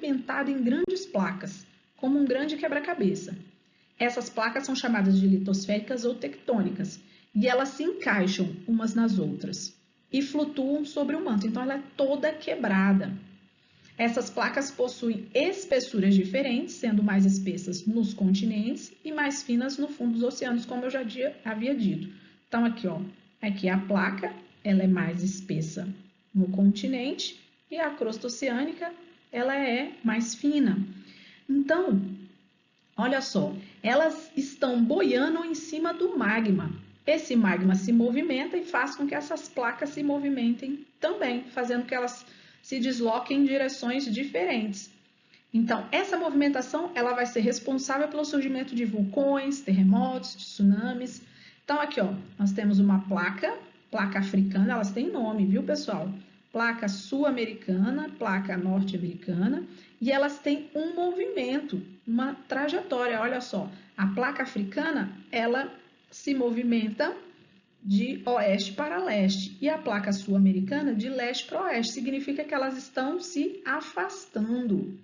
movimentada em grandes placas, como um grande quebra-cabeça. Essas placas são chamadas de litosféricas ou tectônicas, e elas se encaixam umas nas outras e flutuam sobre o manto, então ela é toda quebrada. Essas placas possuem espessuras diferentes, sendo mais espessas nos continentes e mais finas no fundo dos oceanos, como eu já havia dito. Então, aqui a placa, ela é mais espessa no continente e a crosta oceânica, ela é mais fina. Então, olha só, elas estão boiando em cima do magma. Esse magma se movimenta e faz com que essas placas se movimentem também, fazendo que elas se desloquem em direções diferentes. Então, essa movimentação ela vai ser responsável pelo surgimento de vulcões, terremotos, tsunamis. Então, aqui, nós temos uma placa africana, elas têm nome, viu, pessoal? Placa sul-americana, placa norte-americana, e elas têm um movimento, uma trajetória. Olha só, a placa africana, ela se movimenta de oeste para leste e a placa sul-americana de leste para oeste. Significa que elas estão se afastando.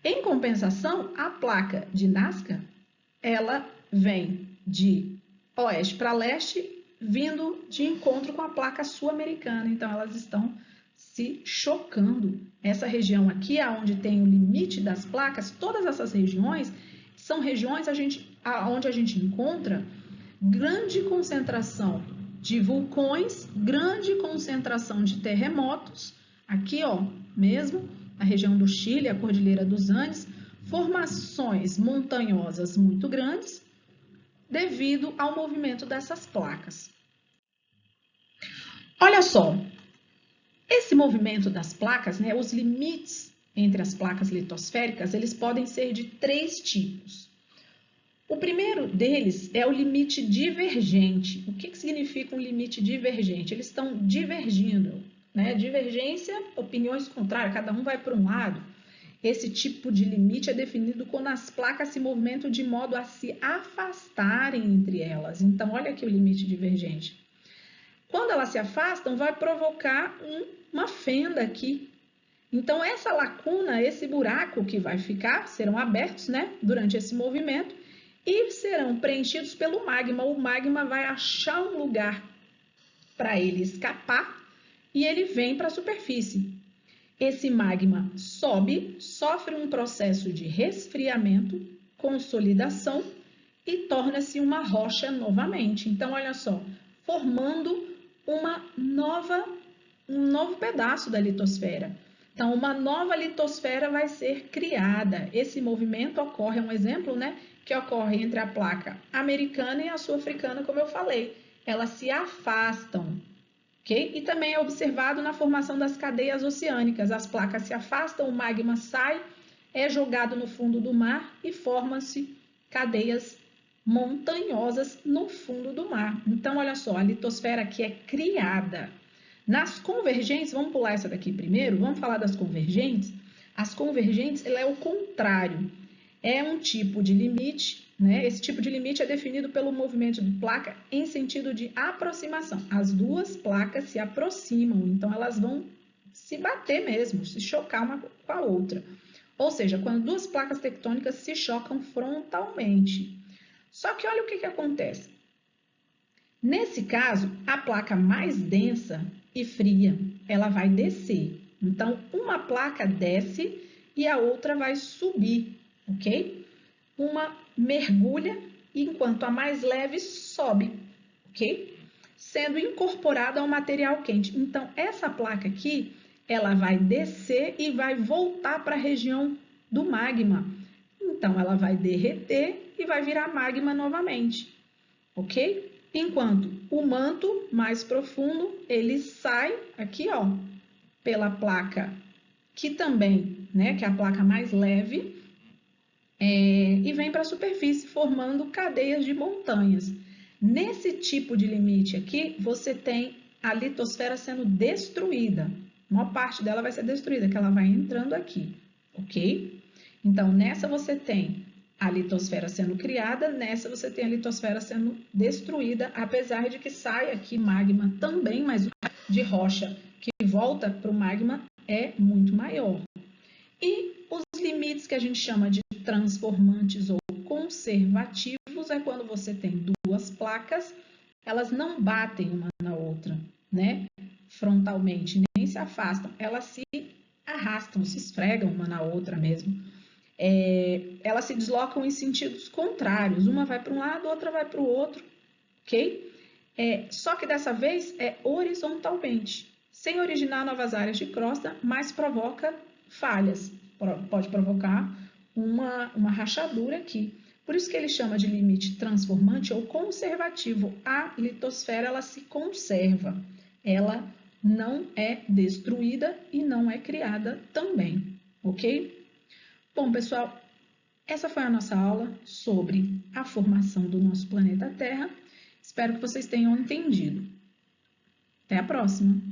Em compensação, a placa de Nazca, ela vem de oeste para leste, vindo de encontro com a placa sul-americana. Então, elas estão se chocando. Essa região aqui, onde tem o limite das placas, todas essas regiões são regiões onde a gente encontra grande concentração de vulcões, grande concentração de terremotos, aqui mesmo, na região do Chile, a Cordilheira dos Andes, formações montanhosas muito grandes devido ao movimento dessas placas. Olha só, esse movimento das placas, os limites entre as placas litosféricas, eles podem ser de 3 tipos. O primeiro deles é o limite divergente. O que significa um limite divergente? Eles estão divergindo, Divergência, opiniões contrárias, cada um vai para um lado. Esse tipo de limite é definido quando as placas se movimentam de modo a se afastarem entre elas. Então, olha aqui o limite divergente. Quando elas se afastam, vai provocar uma fenda aqui. Então, essa lacuna, esse buraco que vai ficar, serão abertos, durante esse movimento, e serão preenchidos pelo magma. O magma vai achar um lugar para ele escapar e ele vem para a superfície. Esse magma sobe, sofre um processo de resfriamento, consolidação e torna-se uma rocha novamente. Então, olha só, formando um novo pedaço da litosfera. Então, uma nova litosfera vai ser criada. Esse movimento ocorre, é um exemplo, que ocorre entre a placa americana e a sul-africana, como eu falei. Elas se afastam, ok? E também é observado na formação das cadeias oceânicas. As placas se afastam, o magma sai, é jogado no fundo do mar e formam-se cadeias montanhosas no fundo do mar. Então, olha só, a litosfera aqui é criada. Nas convergentes, vamos pular essa daqui primeiro, vamos falar das convergentes. As convergentes, ela é o contrário. É um tipo de limite, Esse tipo de limite é definido pelo movimento de placa em sentido de aproximação. As duas placas se aproximam, então elas vão se bater mesmo, se chocar uma com a outra. Ou seja, quando duas placas tectônicas se chocam frontalmente. Só que olha o que acontece. Nesse caso, a placa mais densa e fria, ela vai descer. Então, uma placa desce e a outra vai subir, ok? Uma mergulha, enquanto a mais leve sobe, ok? Sendo incorporada ao material quente. Então, essa placa aqui, ela vai descer e vai voltar para a região do magma. Então, ela vai derreter e vai virar magma novamente, ok? Enquanto o manto mais profundo, ele sai aqui, pela placa que também, que é a placa mais leve, e vem para a superfície, formando cadeias de montanhas. Nesse tipo de limite aqui, você tem a litosfera sendo destruída. Uma parte dela vai ser destruída, que ela vai entrando aqui, ok? Então, nessa você tem a litosfera sendo criada, nessa você tem a litosfera sendo destruída, apesar de que sai aqui magma também, mas o de rocha que volta para o magma é muito maior. E os que a gente chama de transformantes ou conservativos é quando você tem duas placas, elas não batem uma na outra, né? Frontalmente, nem se afastam, elas se arrastam, se esfregam uma na outra mesmo. Elas se deslocam em sentidos contrários, uma vai para um lado, outra vai para o outro, ok? Só que dessa vez é horizontalmente, sem originar novas áreas de crosta, mas provoca falhas, pode provocar uma rachadura aqui. Por isso que ele chama de limite transformante ou conservativo. A litosfera ela se conserva, ela não é destruída e não é criada também, ok? Bom, pessoal, essa foi a nossa aula sobre a formação do nosso planeta Terra. Espero que vocês tenham entendido. Até a próxima!